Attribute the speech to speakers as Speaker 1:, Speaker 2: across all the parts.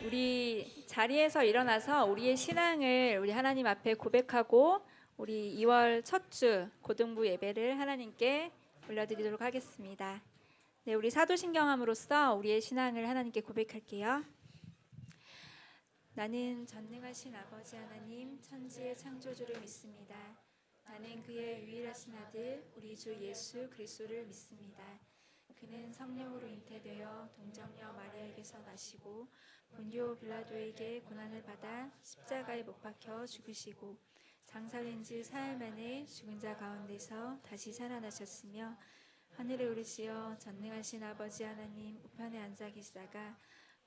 Speaker 1: 우리 자리에서 일어나서 우리의 신앙을 우리 하나님 앞에 고백하고 우리 2월 첫 주 고등부 예배를 하나님께 올려드리도록 하겠습니다. 네, 우리 사도신경함으로써 우리의 신앙을 하나님께 고백할게요. 나는 전능하신 아버지 하나님 천지의 창조주를 믿습니다. 나는 그의 유일하신 아들 우리 주 예수 그리스도를 믿습니다. 그는 성령으로 잉태되어 동정녀 마리아에게서 나시고 본디오 빌라도에게 고난을 받아 십자가에 못 박혀 죽으시고 장사된 지 사흘 만에 죽은 자 가운데서 다시 살아나셨으며 하늘에 오르시어 전능하신 아버지 하나님 우편에 앉아 계시다가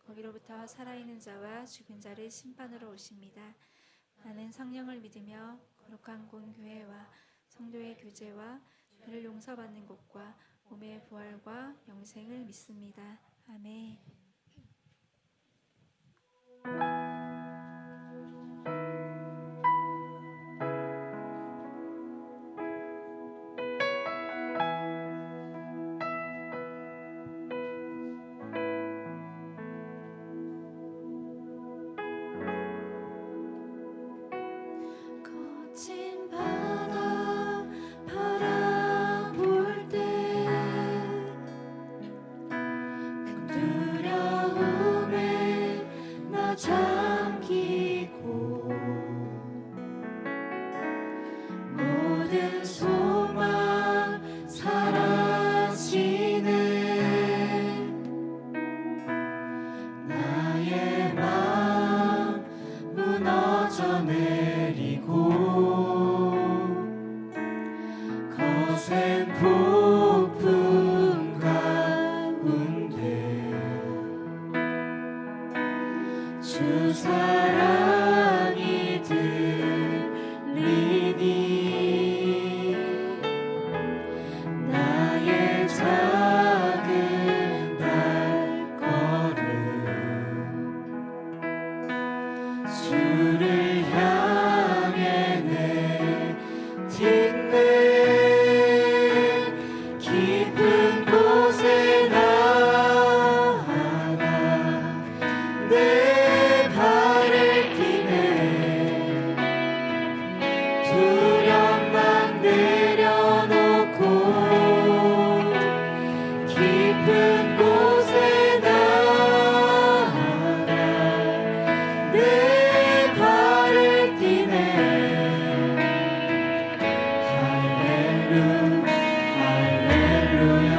Speaker 1: 거기로부터 살아있는 자와 죽은 자를 심판으로 오십니다. 나는 성령을 믿으며 거룩한 공교회와 성도의 교제와 죄를 용서받는 것과 몸의 부활과 영생을 믿습니다. 아멘.
Speaker 2: 거친 바다 바라볼 때 큰 두려움에 나 잠기고 모든 소망 사라지는 나의 마음 무너져 내리고 거센 폭풍 가운데 주 사랑이 들리니 나의 작은 발걸음 주를 향해 내딛는 깊은 곳에 나아가 내 발을 디네 두렵만 내려놓고 깊은 곳에 나아가 내 발을 디네 할렐루야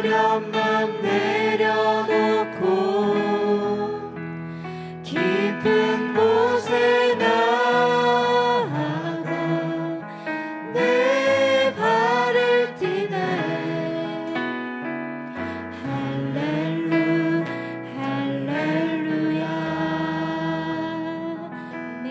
Speaker 2: 어려운 맘 내려놓고 깊은 곳에 나아가 내 발을 띠네. 할렐루야.
Speaker 1: 아멘.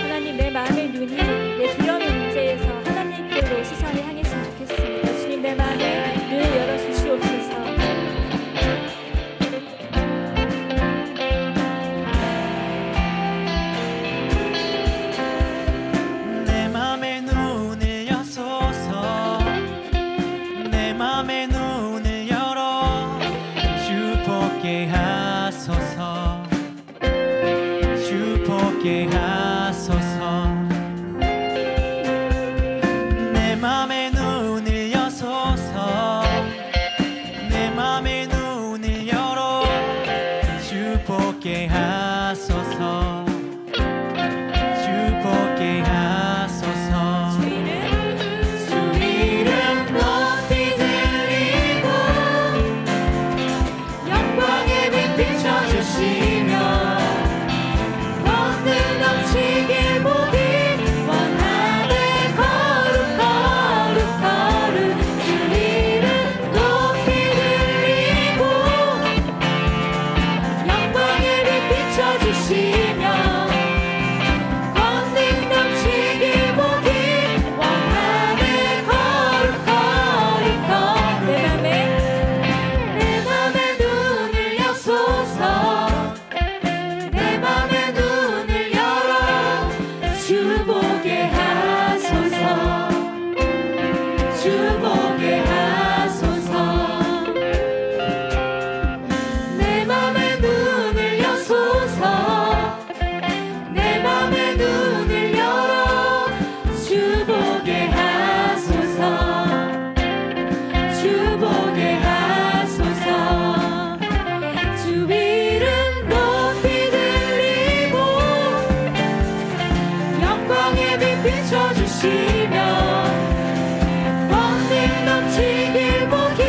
Speaker 1: 하나님, 내 마음의 눈이 내 두려움의 문제에서 하나님께로 시선을 향했으면 좋겠습니다. 주님, 내 마음의 눈을 열어주시옵소서.
Speaker 3: 내 맘의 눈을 여소서. 내 맘의 눈을 열어 주 보게 하소서. 주 보게 하소서. 내 맘의 눈을 여소서. 내 맘의 눈을 열어 주 보게 하소서. 주 보게 하소서.
Speaker 2: 주 이름 높이 들리고 영광의 빛 비춰주시며 권능 넘치길 보기 원하네. 거룩 거룩 거룩. 주 이름 높이 들리고 영광의 빛 비춰주시며 권능 넘치길 보기 원하네. 거룩 거룩 거룩. 내 맘의 눈을 여소서. 내 맘의 눈을 열어 주 보게 하소서. 주 보게 하소서. 내 맘의 눈을 여소서. 내 맘의 눈을 열어 주 보게 하소서. 주 보게 하소서. 주 이름 높이 들리고 영광의 빛 비춰주시며 권능 넘치길 보기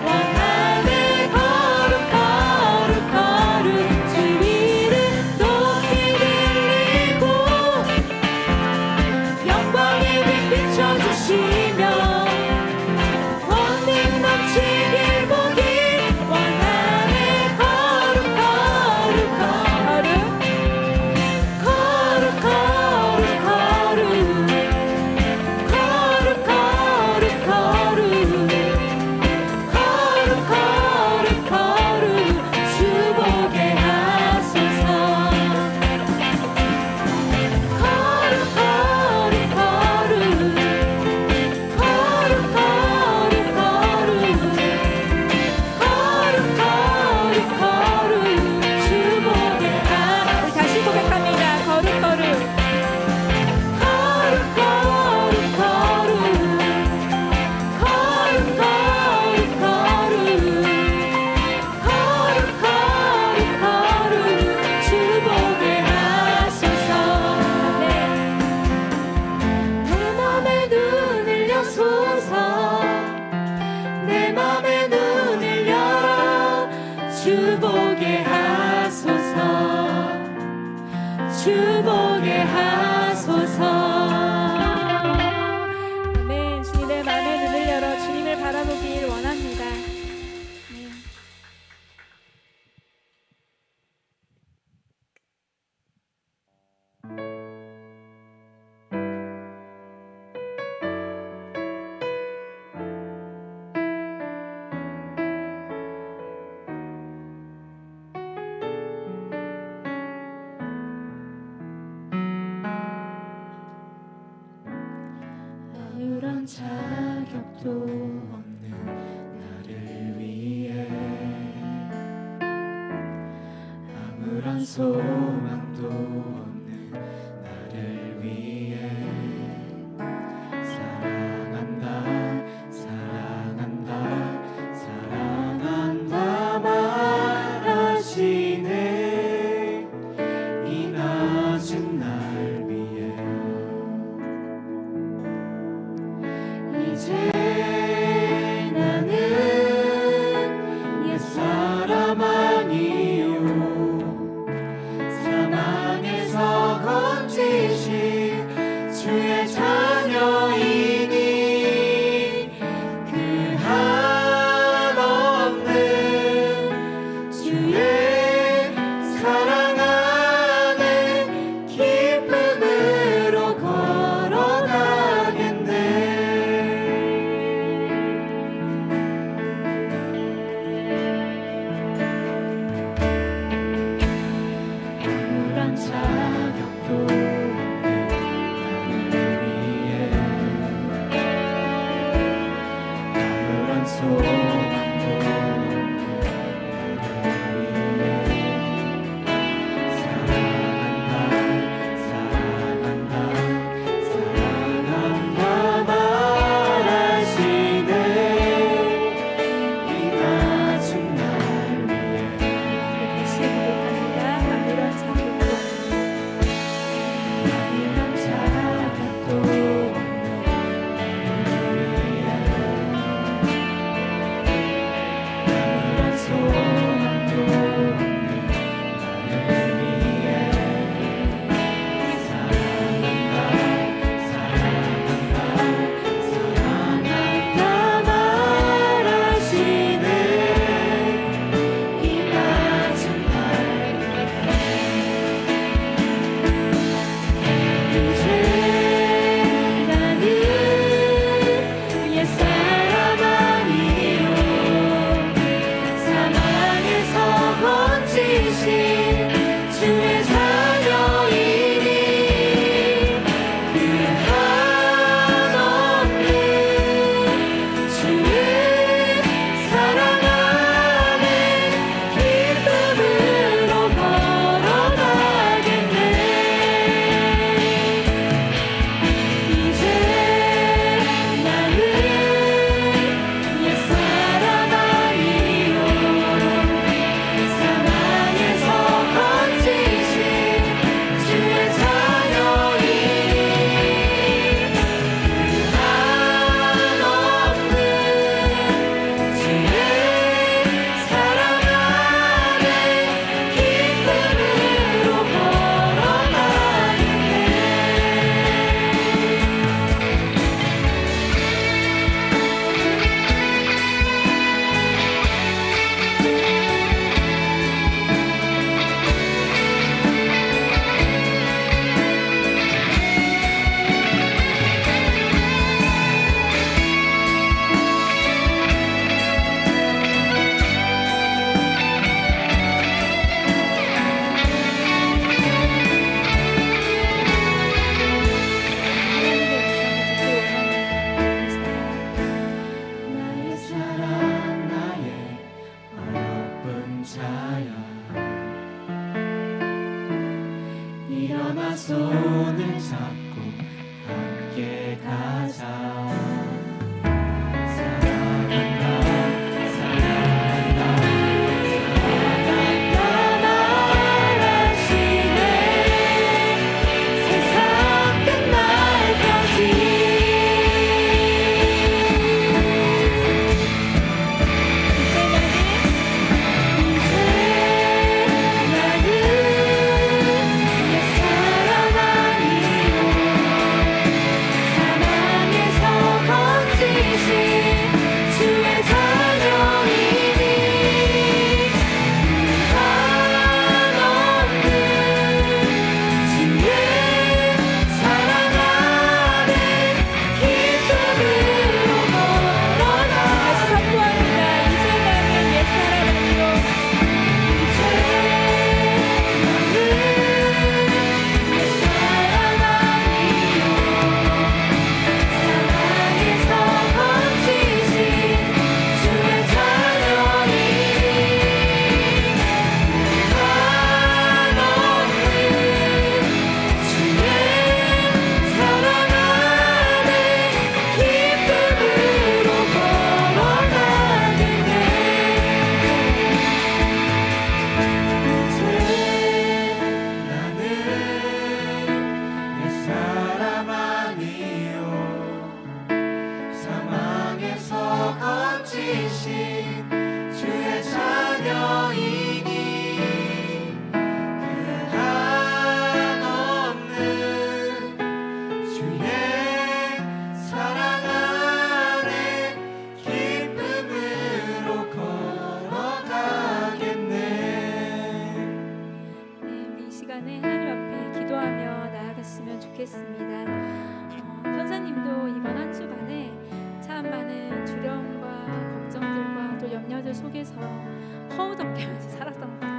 Speaker 2: 원하네. 거룩 거룩 거룩. 주 이름 높이 들리고 영광의 빛 비춰주시며 권능 넘치길 보기 원하네. 거룩 거룩 거룩. 거룩 거룩 거룩. 거룩 거룩 거룩. 거룩 거룩 거룩. 주 보게 하소서. 거룩 거룩 거룩. 거룩 거룩 거룩. 거룩 거룩 거룩. 주 보게 하소서.
Speaker 1: 우리 다시 고백합니다. 거룩 거룩.
Speaker 2: 거룩 거룩 거룩. 거룩 거룩 거룩. 거룩 거룩 거룩. 주 보게 하소서. 내 맘의 눈을 여소서. 내 맘의 눈을 열어 주 보게 하소서. 주 보게 하소서.
Speaker 1: 아멘. 주님, 내 마음의 눈을 열어 주님을 바라보길 원합니다. 아멘.
Speaker 2: 아무런 자격도 없는 나를 위해 아무런 소망도 없는 나를 위해 사랑한다 사랑한다 사랑한다 말하시네 이 낮은 날 손을 잡고 함께 가자. 사랑한다 사랑한다 사랑한다 말하시네. 세상 끝날까지
Speaker 1: 선생님도 이번 한 주간에 참 많은 두려움과 걱정들과 또 염려들 속에서 허우적대면서 살았던 것 같아요.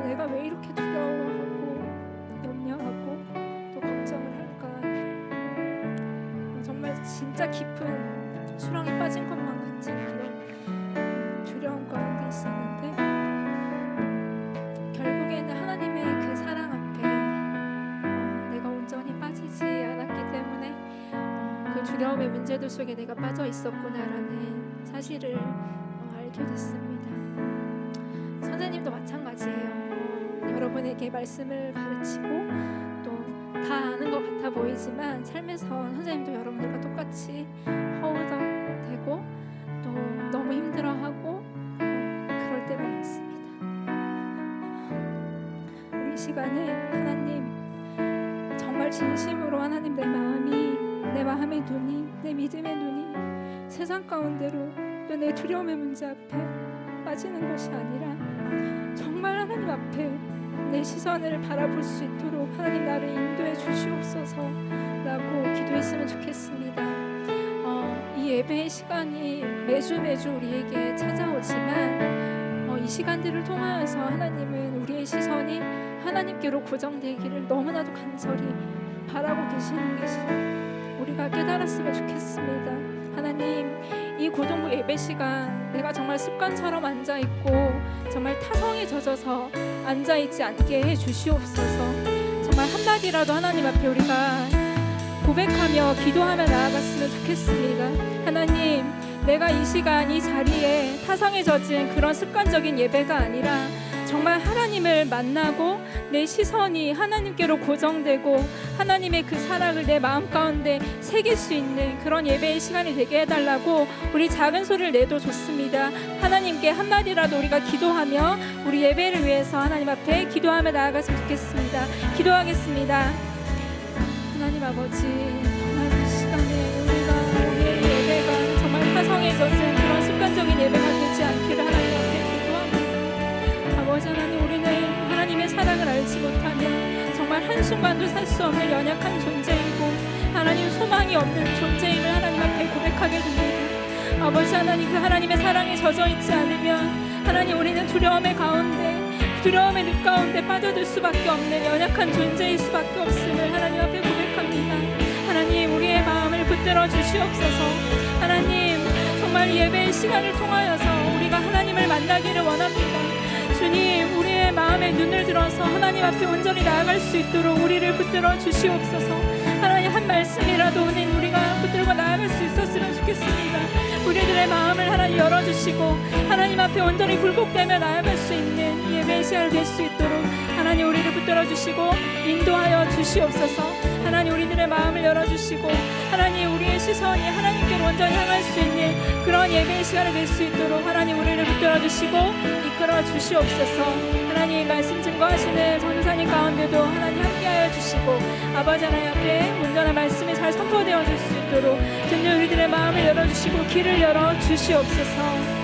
Speaker 1: 내가 왜 이렇게 두려워하고 염려하고 또 걱정을 할까? 정말 진짜 깊은 수렁에 빠진 것만 같은 그런 두려움 가운데 있었는데 결국에는 하나님의 그 사랑 앞에 내가 온전히 빠지지 않았기 때문에 그 두려움의 문제들 속에 내가 빠져 있었구나라는 사실을 알게 됐습니다. 선생님도 마찬가지예요. 여러분에게 말씀을 가르치고 또 다 아는 것 같아 보이지만 삶에서 선생님도 여러분들과 똑같이 허우적대고 또 너무 힘들어하고 그럴 때가 많습니다. 우리 시간에 하나님 정말 진심으로 하나님 내 마음의 눈이 내 믿음의 눈이 세상 가운데로 또 내 두려움의 문제 앞에 빠지는 것이 아니라 정말 하나님 앞에 내 시선을 바라볼 수 있도록 하나님 나를 인도해 주시옵소서라고 기도했으면 좋겠습니다. 이 예배의 시간이 매주 우리에게 찾아오지만 이 시간들을 통하여서 하나님은 우리의 시선이 하나님께로 고정되기를 너무나도 간절히 바라고 계시는 것이 우리가 깨달았으면 좋겠습니다. 하나님, 이 고등부 예배 시간 내가 정말 습관처럼 앉아있고 정말 타성에 젖어서 앉아있지 않게 해주시옵소서. 정말 한마디라도 하나님 앞에 우리가 고백하며 기도하며 나아갔으면 좋겠습니다. 하나님, 내가 이 시간 이 자리에 타성에 젖은 그런 습관적인 예배가 아니라 정말 하나님을 만나고 내 시선이 하나님께로 고정되고 하나님의 그 사랑을 내 마음 가운데 새길 수 있는 그런 예배의 시간이 되게 해달라고 우리 작은 소리를 내도 좋습니다. 하나님께 한마디라도 우리가 기도하며 우리 예배를 위해서 하나님 앞에 기도하며 나아갔으면 좋겠습니다. 기도하겠습니다. 하나님 아버지, 정말 이 시간에 우리의 예배가 정말 타성에 젖은 그런 습관적인 예배가 되지 않기를 하나님 앞에 아버지 하나님, 우리는 하나님의 사랑을 알지 못하면 정말 한순간도 살 수 없는 연약한 존재이고 하나님 소망이 없는 존재임을 하나님 앞에 고백하게 됩니다. 아버지 하나님, 그 하나님의 사랑에 젖어 있지 않으면 하나님 우리는 두려움의 가운데 빠져들 수밖에 없는 연약한 존재일 수밖에 없음을 하나님 앞에 고백합니다. 하나님, 우리의 마음을 붙들어 주시옵소서. 하나님, 정말 예배의 시간을 통하여서 우리가 하나님을 만나기를 원합니다. 주님, 우리의 마음에 눈을 들어서 하나님 앞에 온전히 나아갈 수 있도록 우리를 붙들어 주시옵소서. 하나님, 한 말씀이라도 오늘 우리가 붙들고 나아갈 수 있었으면 좋겠습니다. 우리들의 마음을 하나님 열어주시고 하나님 앞에 온전히 굴복되며 나아갈 수 있는 예배의 시간이 될 수 있도록 하나님 우리를 붙들어 주시고 인도하여 주시옵소서. 하나님, 우리들의 마음을 열어주시고 하나님 우리의 시선이 하나님께로 온전히 향할 수 있는 그런 예배의 시간이 될 수 있도록 하나님 우리를 붙들어 주시고 이끌어 주시옵소서. 하나님, 말씀 증거하시는 전사님 가운데도 하나님 함께하여 주시고 아버지 하나님 앞에 온전한 말씀이 잘 선포되어질 수 있도록 듣는 우리들의 마음을 열어주시고 길을 열어 주시옵소서.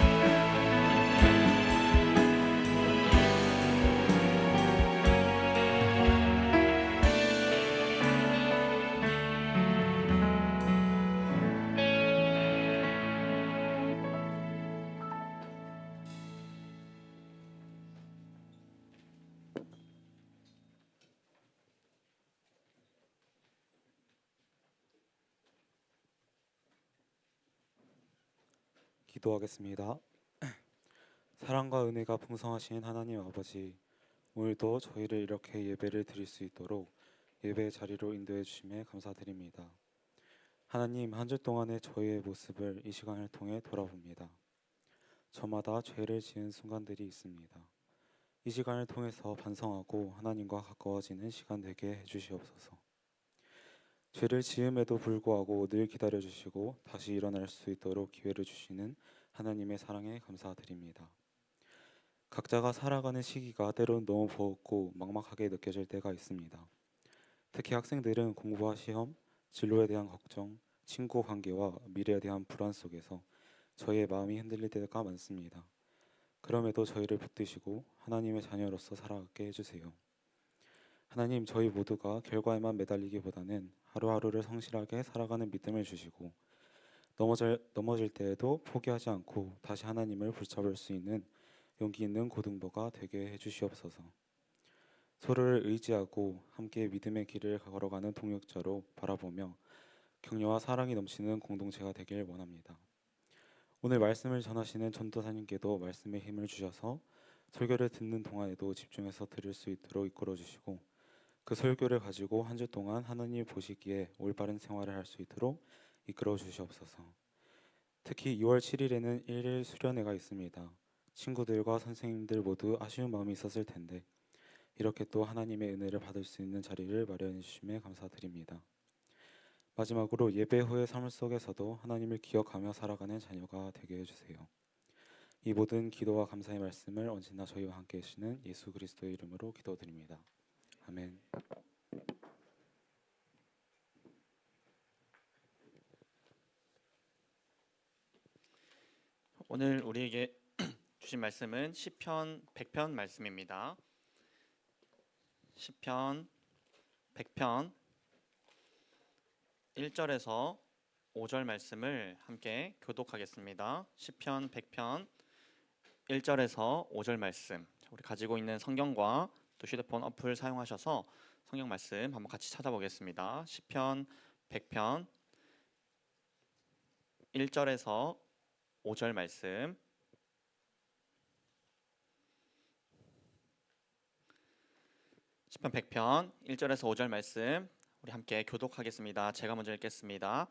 Speaker 4: 기도하겠습니다. 사랑과 은혜가 풍성하신 하나님 아버지, 오늘도 저희를 이렇게 예배를 드릴 수 있도록 예배의 자리로 인도해 주심에 감사드립니다. 하나님, 한 주 동안의 저희의 모습을 이 시간을 통해 돌아봅니다. 저마다 죄를 지은 순간들이 있습니다. 이 시간을 통해서 반성하고 하나님과 가까워지는 시간 되게 해주시옵소서. 죄를 지음에도 불구하고 늘 기다려주시고 다시 일어날 수 있도록 기회를 주시는 하나님의 사랑에 감사드립니다. 각자가 살아가는 시기가 때론 너무 버겁고 막막하게 느껴질 때가 있습니다. 특히 학생들은 공부와 시험, 진로에 대한 걱정, 친구 관계와 미래에 대한 불안 속에서 저희의 마음이 흔들릴 때가 많습니다. 그럼에도 저희를 붙드시고 하나님의 자녀로서 살아가게 해주세요. 하나님, 저희 모두가 결과에만 매달리기보다는 하루하루를 성실하게 살아가는 믿음을 주시고 넘어질 때에도 포기하지 않고 다시 하나님을 붙잡을 수 있는 용기 있는 고등부가 되게 해주시옵소서. 서로를 의지하고 함께 믿음의 길을 걸어가는 동역자로 바라보며 격려와 사랑이 넘치는 공동체가 되길 원합니다. 오늘 말씀을 전하시는 전도사님께도 말씀의 힘을 주셔서 설교를 듣는 동안에도 집중해서 들을 수 있도록 이끌어 주시고 그 설교를 가지고 한 주 동안 하나님이 보시기에 올바른 생활을 할 수 있도록 이끌어 주시옵소서. 특히 2월 7일에는 1일 수련회가 있습니다. 친구들과 선생님들 모두 아쉬운 마음이 있었을 텐데 이렇게 또 하나님의 은혜를 받을 수 있는 자리를 마련해 주심에 감사드립니다. 마지막으로 예배 후의 삶 속에서도 하나님을 기억하며 살아가는 자녀가 되게 해주세요. 이 모든 기도와 감사의 말씀을 언제나 저희와 함께 하시는 예수 그리스도의 이름으로 기도드립니다. 아멘.
Speaker 5: 오늘 우리에게 주신 말씀은 시편 100편 말씀입니다. 시편 100편 1절에서 5절 말씀을 함께 교독하겠습니다. 시편 100편 1절에서 5절 말씀, 우리 가지고 있는 성경과 또 휴대폰 어플 사용하셔서 성경 말씀 한번 같이 찾아보겠습니다. 시편 100편 1절에서 5절 말씀. 시편 100편 1절에서 5절 말씀 우리 함께 교독하겠습니다. 제가 먼저 읽겠습니다.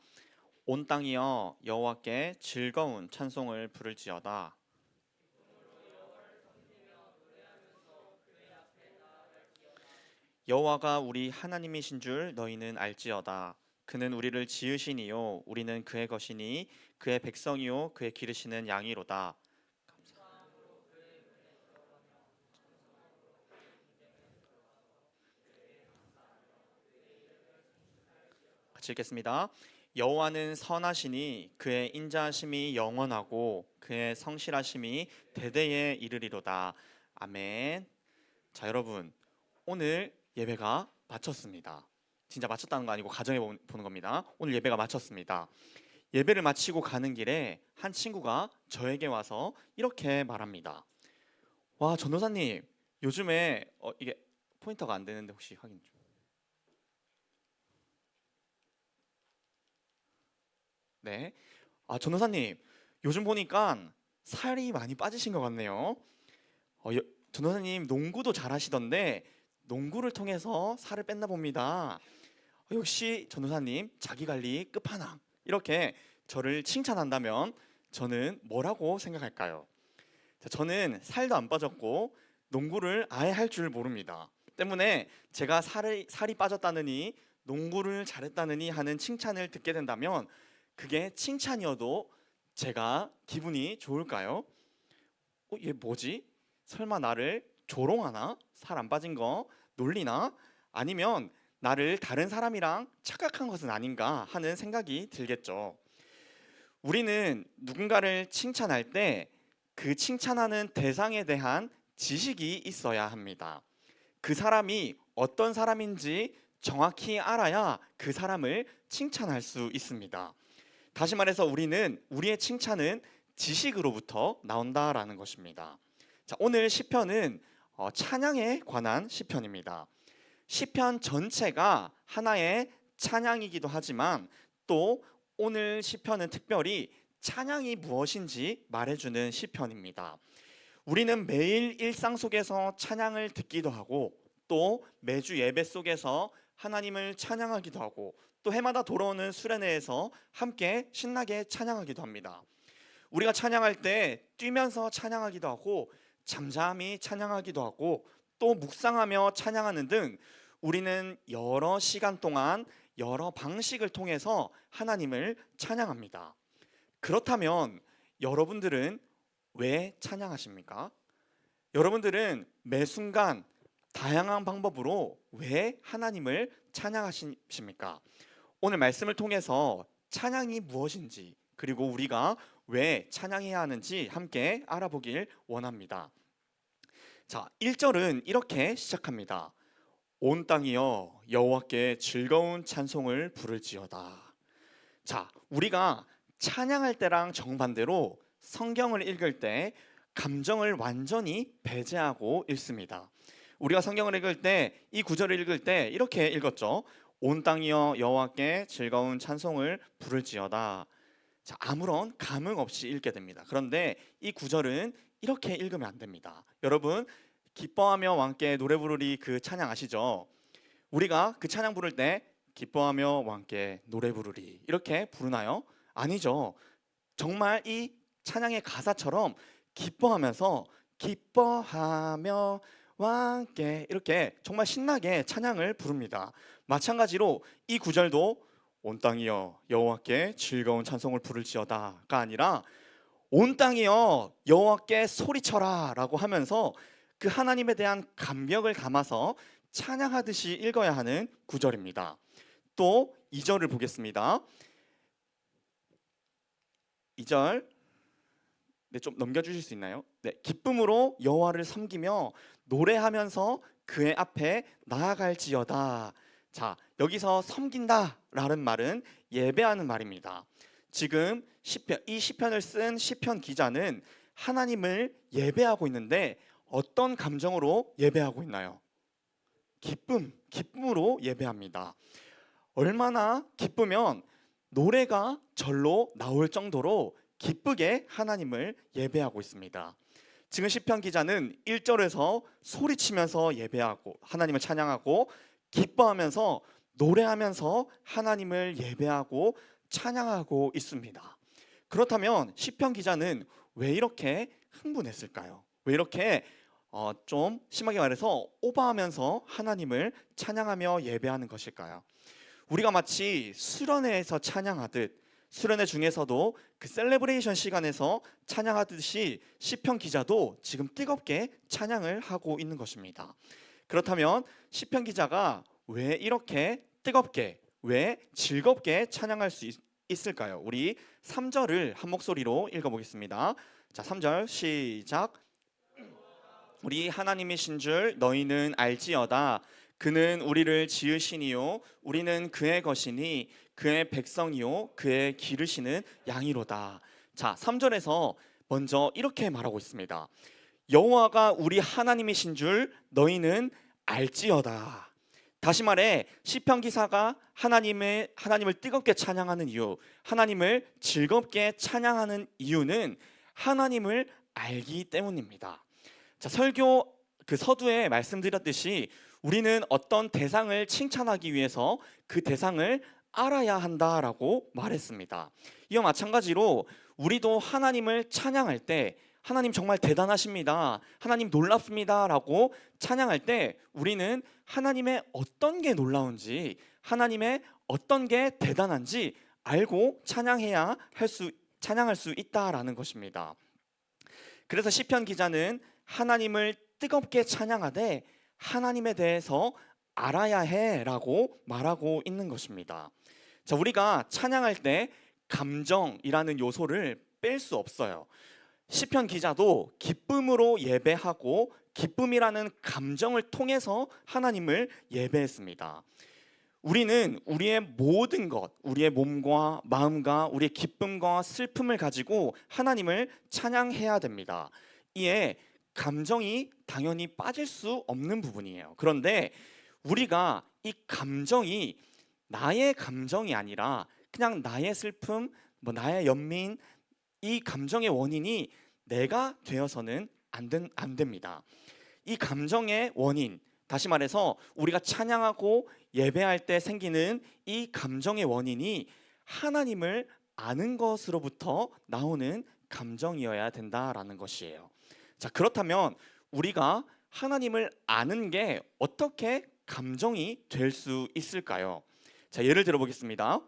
Speaker 5: 온 땅이여 여호와께 즐거운 찬송을 부를지어다. 여호와가 우리 하나님이신 줄 너희는 알지어다. 그는 우리를 지으시니요 우리는 그의 것이니 그의 백성이요 그의 기르시는 양이로다. 같이 읽겠습니다. 여호와는 선하시니 그의 인자하심이 영원하고 그의 성실하심이 대대에 이르리로다. 아멘. 자, 여러분, 오늘 예배가 마쳤습니다. 진짜 마쳤다는 거 아니고 가정에 보는 겁니다. 오늘 예배가 마쳤습니다. 예배를 마치고 가는 길에 한 친구가 저에게 와서 이렇게 말합니다. 와, 전도사님, 요즘에 이게 포인터가 안 되는데 혹시 확인 좀. 네. 전도사님, 요즘 보니까 살이 많이 빠지신 것 같네요. 전도사님 농구도 잘하시던데 농구를 통해서 살을 뺐나 봅니다. 역시 전도사님 자기관리 끝판왕. 이렇게 저를 칭찬한다면 저는 뭐라고 생각할까요? 자, 저는 살도 안 빠졌고 농구를 아예 할 줄 모릅니다. 때문에 제가 살이 빠졌다느니 농구를 잘했다느니 하는 칭찬을 듣게 된다면 그게 칭찬이어도 제가 기분이 좋을까요? 얘 뭐지? 설마 나를 조롱하나? 살 안 빠진 거 놀리나? 아니면 나를 다른 사람이랑 착각한 것은 아닌가 하는 생각이 들겠죠. 우리는 누군가를 칭찬할 때 그 칭찬하는 대상에 대한 지식이 있어야 합니다. 그 사람이 어떤 사람인지 정확히 알아야 그 사람을 칭찬할 수 있습니다. 다시 말해서 우리의 칭찬은 지식으로부터 나온다라는 것입니다. 자, 오늘 시편은 찬양에 관한 시편입니다. 시편 전체가 하나의 찬양이기도 하지만 또 오늘 시편은 특별히 찬양이 무엇인지 말해주는 시편입니다. 우리는 매일 일상 속에서 찬양을 듣기도 하고 또 매주 예배 속에서 하나님을 찬양하기도 하고 또 해마다 돌아오는 수련회에서 함께 신나게 찬양하기도 합니다. 우리가 찬양할 때 뛰면서 찬양하기도 하고 잠잠히 찬양하기도 하고 또 묵상하며 찬양하는 등 우리는 여러 시간 동안 여러 방식을 통해서 하나님을 찬양합니다. 그렇다면 여러분들은 왜 찬양하십니까? 여러분들은 매 순간 다양한 방법으로 왜 하나님을 찬양하십니까? 오늘 말씀을 통해서 찬양이 무엇인지 그리고 우리가 왜 찬양해야 하는지 함께 알아보길 원합니다. 자, 1절은 이렇게 시작합니다. 온 땅이여 여호와께 즐거운 찬송을 부를지어다. 자, 우리가 찬양할 때랑 정반대로 성경을 읽을 때 감정을 완전히 배제하고 읽습니다. 우리가 성경을 읽을 때 이 구절을 읽을 때 이렇게 읽었죠. 온 땅이여 여호와께 즐거운 찬송을 부를지어다. 자, 아무런 감흥 없이 읽게 됩니다. 그런데 이 구절은 이렇게 읽으면 안 됩니다. 여러분, 기뻐하며 왕께 노래 부르리 그 찬양 아시죠? 우리가 그 찬양 부를 때 기뻐하며 왕께 노래 부르리 이렇게 부르나요? 아니죠. 정말 이 찬양의 가사처럼 기뻐하면서 왕께 이렇게 정말 신나게 찬양을 부릅니다. 마찬가지로 이 구절도 온 땅이여 여호와께 즐거운 찬송을 부를지어다가 아니라 온 땅이여 여호와께 소리쳐라 라고 하면서 그 하나님에 대한 감격을 담아서 찬양하듯이 읽어야 하는 구절입니다. 또 2절을 보겠습니다. 2절 좀 넘겨주실 수 있나요? 네, 기쁨으로 여호와를 섬기며 노래하면서 그의 앞에 나아갈지어다. 자, 여기서 섬긴다라는 말은 예배하는 말입니다. 지금 이 시편을 쓴 시편 기자는 하나님을 예배하고 있는데 어떤 감정으로 예배하고 있나요? 기쁨으로 예배합니다. 얼마나 기쁘면 노래가 절로 나올 정도로 기쁘게 하나님을 예배하고 있습니다. 지금 시편 기자는 1절에서 소리치면서 예배하고 하나님을 찬양하고 기뻐하면서 노래하면서 하나님을 예배하고 찬양하고 있습니다. 그렇다면 시편 기자는 왜 이렇게 흥분했을까요? 왜 이렇게 좀 심하게 말해서 오버하면서 하나님을 찬양하며 예배하는 것일까요? 우리가 마치 수련회에서 찬양하듯 수련회 중에서도 그 셀레브레이션 시간에서 찬양하듯이 시편 기자도 지금 뜨겁게 찬양을 하고 있는 것입니다. 그렇다면 시편 기자가 왜 이렇게 뜨겁게 왜 즐겁게 찬양할 수 있을까요? 우리 3절을 한 목소리로 읽어보겠습니다. 자, 3절 시작. 우리 하나님이신 줄 너희는 알지어다. 그는 우리를 지으시니요 우리는 그의 것이니 그의 백성이요 그의 기르시는 양이로다. 자, 3절에서 먼저 이렇게 말하고 있습니다. 여호와가 우리 하나님이신 줄 너희는 알지어다. 다시 말해 시편 기사가 하나님을 뜨겁게 찬양하는 이유, 하나님을 즐겁게 찬양하는 이유는 하나님을 알기 때문입니다. 자, 설교 그 서두에 말씀드렸듯이 우리는 어떤 대상을 칭찬하기 위해서 그 대상을 알아야 한다라고 말했습니다. 이와 마찬가지로 우리도 하나님을 찬양할 때 하나님 정말 대단하십니다, 하나님 놀랍습니다라고 찬양할 때 우리는 하나님의 어떤 게 놀라운지, 하나님의 어떤 게 대단한지 알고 찬양할 수 있다라는 것입니다. 그래서 시편 기자는 하나님을 뜨겁게 찬양하되 하나님에 대해서 알아야 해라고 말하고 있는 것입니다. 자, 우리가 찬양할 때 감정이라는 요소를 뺄 수 없어요. 시편 기자도 기쁨으로 예배하고 기쁨이라는 감정을 통해서 하나님을 예배했습니다. 우리는 우리의 모든 것, 우리의 몸과 마음과 우리의 기쁨과 슬픔을 가지고 하나님을 찬양해야 됩니다. 이에 감정이 당연히 빠질 수 없는 부분이에요. 그런데 우리가 이 감정이 나의 감정이 아니라 그냥 나의 슬픔, 나의 연민, 이 감정의 원인이 내가 되어서는 안 됩니다. 이 감정의 원인, 다시 말해서 우리가 찬양하고 예배할 때 생기는 이 감정의 원인이 하나님을 아는 것으로부터 나오는 감정이어야 된다라는 것이에요. 자, 그렇다면 우리가 하나님을 아는 게 어떻게 감정이 될 수 있을까요? 자, 예를 들어 보겠습니다.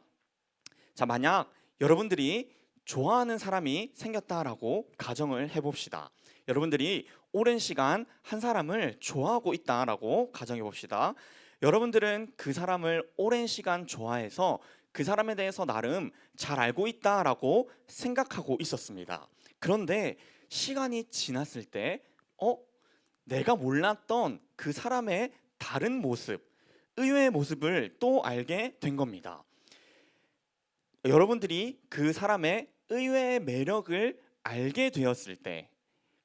Speaker 5: 자, 만약 여러분들이 좋아하는 사람이 생겼다라고 가정을 해봅시다. 여러분들이 오랜 시간 한 사람을 좋아하고 있다라고 가정해 봅시다. 여러분들은 그 사람을 오랜 시간 좋아해서 그 사람에 대해서 나름 잘 알고 있다라고 생각하고 있었습니다. 그런데 시간이 지났을 때 내가 몰랐던 그 사람의 다른 모습, 의외의 모습을 또 알게 된 겁니다. 여러분들이 그 사람의 의외의 매력을 알게 되었을 때,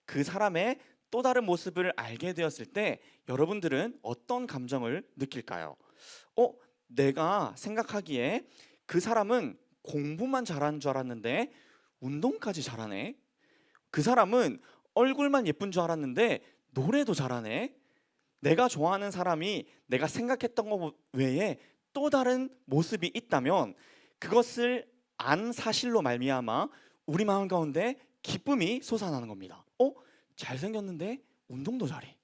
Speaker 5: 그 사람의 또 다른 모습을 알게 되었을 때 여러분들은 어떤 감정을 느낄까요? 내가 생각하기에 그 사람은 공부만 잘하는 줄 알았는데 운동까지 잘하네. 그 사람은 얼굴만 예쁜 줄 알았는데 노래도 잘하네. 내가 좋아하는 사람이 내가 생각했던 것 외에 또 다른 모습이 있다면 그것을 안 사실로 말미암아 우리 마음 가운데 기쁨이 솟아나는 겁니다. 잘생겼는데 운동도 잘해.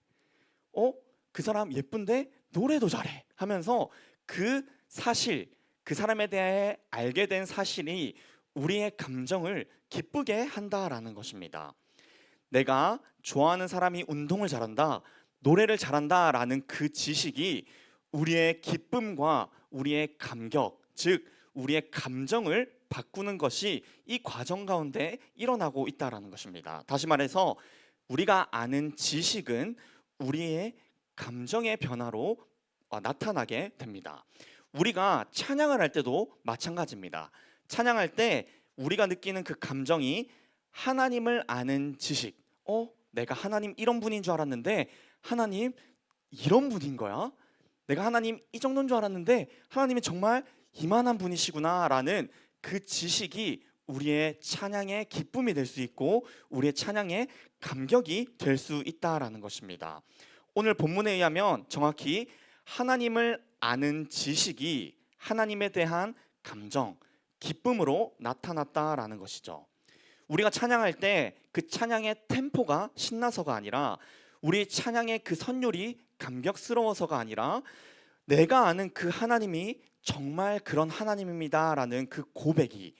Speaker 5: 그 사람 예쁜데 노래도 잘해 하면서 그 사실, 그 사람에 대해 알게 된 사실이 우리의 감정을 기쁘게 한다라는 것입니다. 내가 좋아하는 사람이 운동을 잘한다, 노래를 잘한다라는 그 지식이 우리의 기쁨과 우리의 감격, 즉 우리의 감정을 바꾸는 것이 이 과정 가운데 일어나고 있다라는 것입니다. 다시 말해서 우리가 아는 지식은 우리의 감정의 변화로 나타나게 됩니다. 우리가 찬양을 할 때도 마찬가지입니다. 찬양할 때 우리가 느끼는 그 감정이 하나님을 아는 지식. 내가 하나님 이런 분인 줄 알았는데 하나님 이런 분인 거야? 내가 하나님 이 정도인 줄 알았는데 하나님이 정말 이만한 분이시구나라는 그 지식이 우리의 찬양의 기쁨이 될 수 있고 우리의 찬양의 감격이 될 수 있다라는 것입니다. 오늘 본문에 의하면 정확히 하나님을 아는 지식이 하나님에 대한 감정, 기쁨으로 나타났다라는 것이죠. 우리가 찬양할 때 그 찬양의 템포가 신나서가 아니라 우리 찬양의 그 선율이 감격스러워서가 아니라 내가 아는 그 하나님이 정말 그런 하나님입니다라는 그 고백이,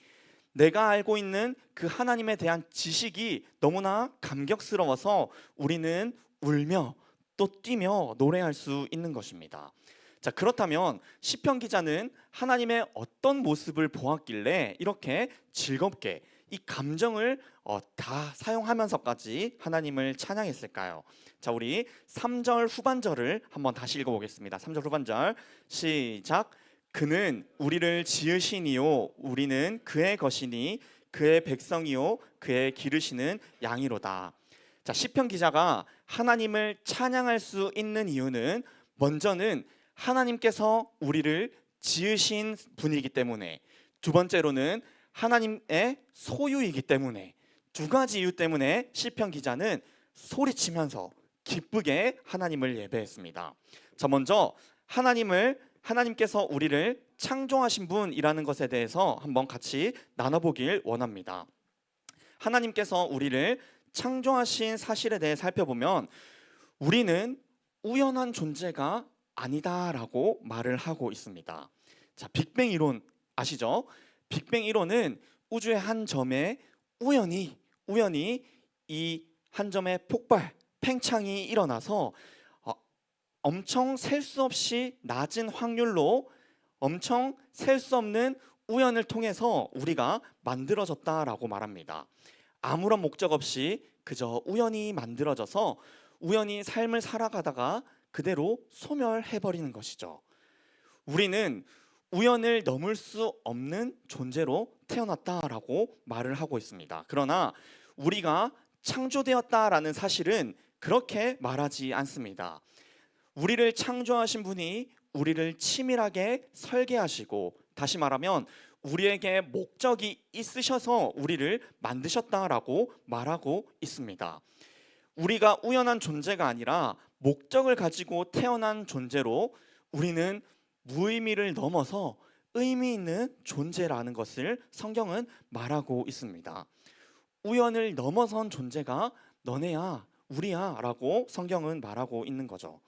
Speaker 5: 내가 알고 있는 그 하나님에 대한 지식이 너무나 감격스러워서 우리는 울며 또 뛰며 노래할 수 있는 것입니다. 자, 그렇다면 시편 기자는 하나님의 어떤 모습을 보았길래 이렇게 즐겁게, 이 감정을 다 사용하면서까지 하나님을 찬양했을까요? 자, 우리 3절 후반절을 한번 다시 읽어보겠습니다. 3절 후반절 시작. 그는 우리를 지으시니요 우리는 그의 것이니 그의 백성이요 그의 기르시는 양이로다. 자, 시편 기자가 하나님을 찬양할 수 있는 이유는 먼저는 하나님께서 우리를 지으신 분이기 때문에, 두 번째로는 하나님의 소유이기 때문에, 두 가지 이유 때문에 시편 기자는 소리치면서 기쁘게 하나님을 예배했습니다. 자, 먼저 하나님께서 우리를 창조하신 분이라는 것에 대해서 한번 같이 나눠보길 원합니다. 하나님께서 우리를 창조하신 사실에 대해 살펴보면 우리는 우연한 존재가 아니다라고 말을 하고 있습니다. 자, 빅뱅 이론 아시죠? 빅뱅 이론은 우주의 한 점에 우연히 이 한 점의 폭발, 팽창이 일어나서 엄청 셀 수 없이 낮은 확률로 엄청 셀 수 없는 우연을 통해서 우리가 만들어졌다라고 말합니다. 아무런 목적 없이 그저 우연히 만들어져서 우연히 삶을 살아가다가 그대로 소멸해버리는 것이죠. 우리는 우연을 넘을 수 없는 존재로 태어났다라고 말을 하고 있습니다. 그러나 우리가 창조되었다라는 사실은 그렇게 말하지 않습니다. 우리를 창조하신 분이 우리를 치밀하게 설계하시고, 다시 말하면 우리에게 목적이 있으셔서 우리를 만드셨다라고 말하고 있습니다. 우리가 우연한 존재가 아니라 목적을 가지고 태어난 존재로 우리는 무의미를 넘어서 의미 있는 존재라는 것을 성경은 말하고 있습니다. 우연을 넘어선 존재가 너네야, 우리야 라고 성경은 말하고 있는 거죠.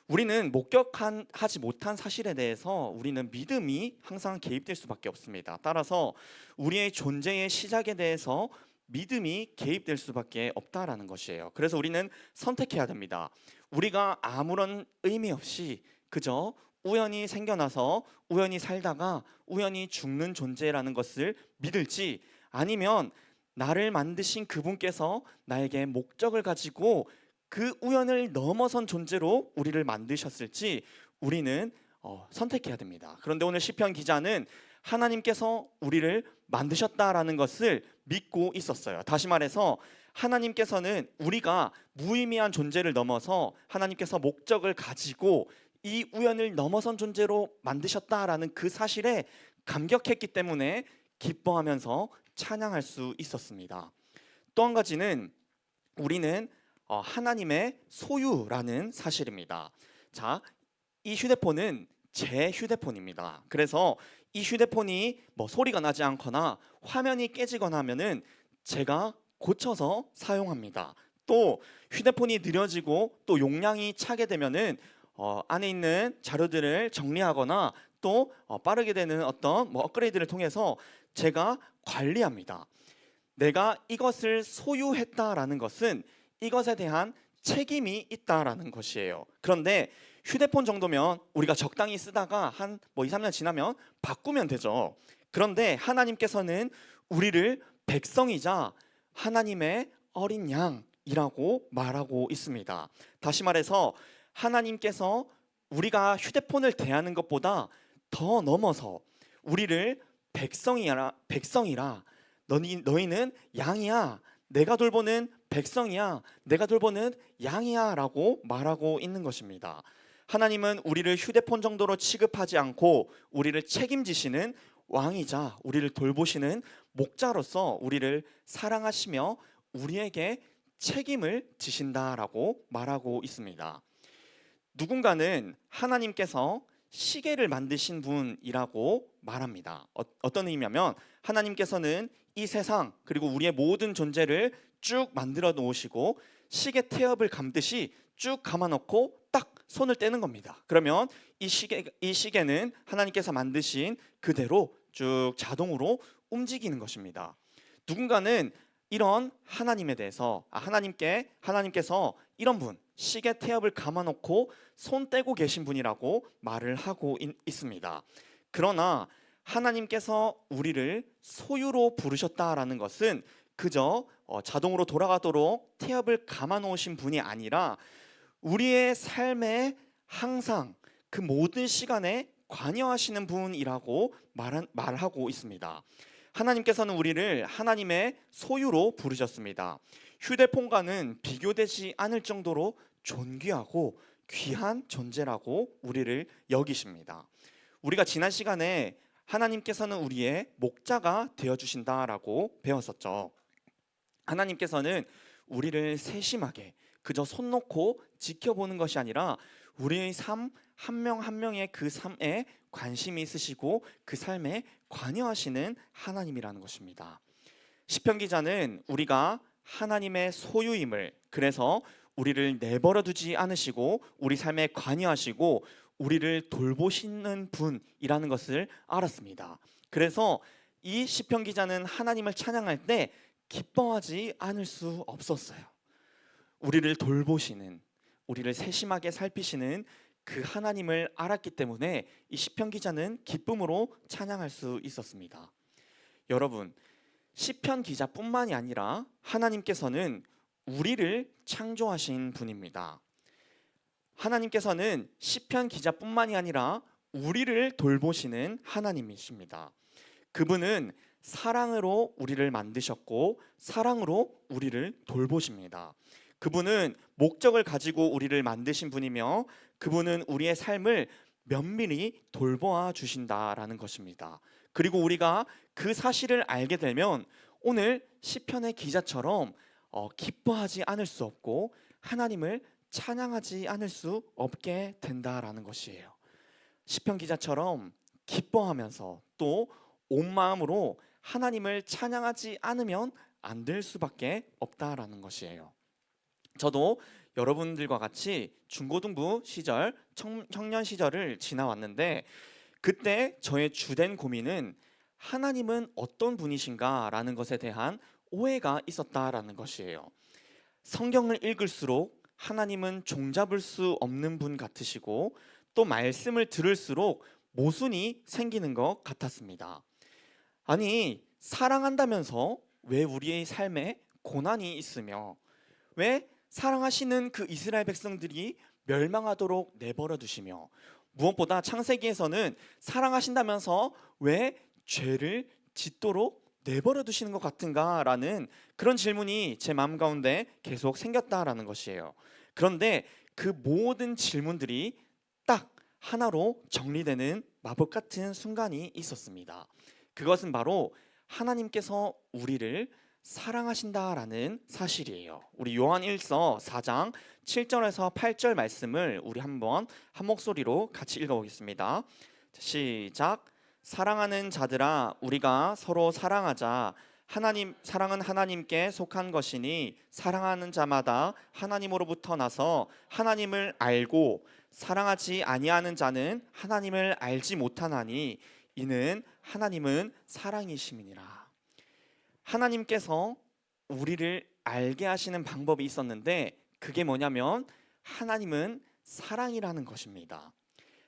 Speaker 5: 우리는 목격하지 못한 사실에 대해서 우리는 믿음이 항상 개입될 수밖에 없습니다. 따라서 우리의 존재의 시작에 대해서 믿음이 개입될 수밖에 없다라는 것이에요. 그래서 우리는 선택해야 됩니다. 우리가 아무런 의미 없이 그저 우연히 생겨나서 우연히 살다가 우연히 죽는 존재라는 것을 믿을지, 아니면 나를 만드신 그분께서 나에게 목적을 가지고 그 우연을 넘어선 존재로 우리를 만드셨을지 우리는 선택해야 됩니다. 그런데 오늘 시편 기자는 하나님께서 우리를 만드셨다라는 것을 믿고 있었어요. 다시 말해서 하나님께서는 우리가 무의미한 존재를 넘어서 하나님께서 목적을 가지고 이 우연을 넘어선 존재로 만드셨다라는 그 사실에 감격했기 때문에 기뻐하면서 찬양할 수 있었습니다. 또 한 가지는 우리는 하나님의 소유라는 사실입니다. 자, 이 휴대폰은 제 휴대폰입니다. 그래서 이 휴대폰이 소리가 나지 않거나 화면이 깨지거나 하면은 제가 고쳐서 사용합니다. 또 휴대폰이 느려지고 또 용량이 차게 되면은 안에 있는 자료들을 정리하거나 또 빠르게 되는 어떤 업그레이드를 통해서 제가 관리합니다. 내가 이것을 소유했다라는 것은 이것에 대한 책임이 있다라는 것이에요. 그런데 휴대폰 정도면 우리가 적당히 쓰다가 한 2, 3년 지나면 바꾸면 되죠. 그런데 하나님께서는 우리를 백성이자 하나님의 어린 양이라고 말하고 있습니다. 다시 말해서 하나님께서 우리가 휴대폰을 대하는 것보다 더 넘어서 우리를 백성이라 너희는 양이야, 내가 돌보는 백성이야, 내가 돌보는 양이야 라고 말하고 있는 것입니다. 하나님은 우리를 휴대폰 정도로 취급하지 않고 우리를 책임지시는 왕이자 우리를 돌보시는 목자로서 우리를 사랑하시며 우리에게 책임을 지신다라고 말하고 있습니다. 누군가는 하나님께서 시계를 만드신 분이라고 말합니다. 어떤 의미냐면 하나님께서는 이 세상 그리고 우리의 모든 존재를 쭉 만들어 놓으시고 시계 태엽을 감듯이 쭉 감아놓고 딱 손을 떼는 겁니다. 그러면 이 시계는 하나님께서 만드신 그대로 쭉 자동으로 움직이는 것입니다. 누군가는 이런 하나님에 대해서 하나님께서 이런 분, 시계 태엽을 감아놓고 손 떼고 계신 분이라고 말을 하고 있습니다. 그러나 하나님께서 우리를 소유로 부르셨다라는 것은 그저 자동으로 돌아가도록 태엽을 감아 놓으신 분이 아니라 우리의 삶에 항상 그 모든 시간에 관여하시는 분이라고 말하고 있습니다. 하나님께서는 우리를 하나님의 소유로 부르셨습니다. 휴대폰과는 비교되지 않을 정도로 존귀하고 귀한 존재라고 우리를 여기십니다. 우리가 지난 시간에 하나님께서는 우리의 목자가 되어주신다라고 배웠었죠. 하나님께서는 우리를 세심하게 그저 손 놓고 지켜보는 것이 아니라 우리의 삶 한 명 한 명의 그 삶에 관심이 있으시고 그 삶에 관여하시는 하나님이라는 것입니다. 시편 기자는 우리가 하나님의 소유임을, 그래서 우리를 내버려 두지 않으시고 우리 삶에 관여하시고 우리를 돌보시는 분이라는 것을 알았습니다. 그래서 이 시편 기자는 하나님을 찬양할 때 기뻐하지 않을 수 없었어요. 우리를 돌보시는, 우리를 세심하게 살피시는 그 하나님을 알았기 때문에 이 시편 기자는 기쁨으로 찬양할 수 있었습니다. 여러분, 시편 기자뿐만이 아니라 하나님께서는 우리를 창조하신 분입니다. 하나님께서는 시편 기자뿐만이 아니라 우리를 돌보시는 하나님이십니다. 그분은 사랑으로 우리를 만드셨고 사랑으로 우리를 돌보십니다. 그분은 목적을 가지고 우리를 만드신 분이며 그분은 우리의 삶을 면밀히 돌보아 주신다라는 것입니다. 그리고 우리가 그 사실을 알게 되면 오늘 시편의 기자처럼 기뻐하지 않을 수 없고 하나님을 찬양하지 않을 수 없게 된다라는 것이에요. 시편 기자처럼 기뻐하면서 또 온 마음으로 하나님을 찬양하지 않으면 안 될 수밖에 없다라는 것이에요. 저도 여러분들과 같이 중고등부 시절, 청년 시절을 지나왔는데 그때 저의 주된 고민은 하나님은 어떤 분이신가라는 것에 대한 오해가 있었다라는 것이에요. 성경을 읽을수록 하나님은 종잡을 수 없는 분 같으시고 또 말씀을 들을수록 모순이 생기는 것 같았습니다. 아니, 사랑한다면서 왜 우리의 삶에 고난이 있으며 왜 사랑하시는 그 이스라엘 백성들이 멸망하도록 내버려 두시며 무엇보다 창세기에서는 사랑하신다면서 왜 죄를 짓도록 내버려 두시는 것 같은가라는 그런 질문이 제 마음 가운데 계속 생겼다라는 것이에요. 그런데 그 모든 질문들이 딱 하나로 정리되는 마법 같은 순간이 있었습니다. 그것은 바로 하나님께서 우리를 사랑하신다라는 사실이에요. 우리 요한 1서 4장 7절에서 8절 말씀을 우리 한번 한 목소리로 같이 읽어보겠습니다. 시작. 사랑하는 자들아, 우리가 서로 사랑하자. 사랑은 하나님께 속한 것이니 사랑하는 자마다 하나님으로부터 나서 하나님을 알고 사랑하지 아니하는 자는 하나님을 알지 못하나니 이는 하나님은 사랑이심이니라. 하나님께서 우리를 알게 하시는 방법이 있었는데 그게 뭐냐면 하나님은 사랑이라는 것입니다.